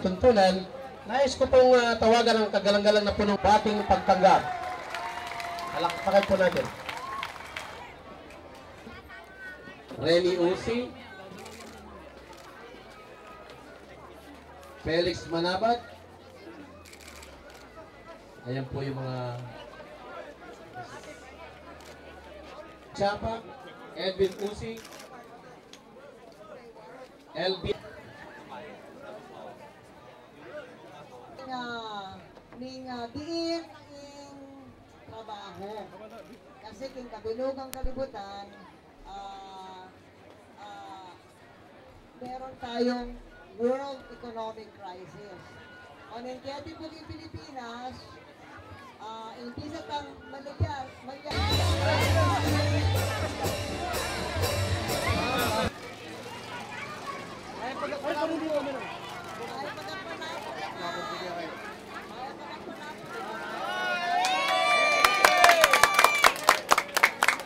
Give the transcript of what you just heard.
tuntunan, nais ko pong tawagan ang kagalang-galang na punong bating pagtanggap. Palakpakan po natin. Rene Usi, Felix Manabat. Ayan po yung mga Chapa, Edwin Usi, LB. Ning diin ang trabaho. Kasi king kabilugang kalibutan, meron tayong world economic crisis. On ang kaya po yung Pilipinas, hindi sa kang malagyan.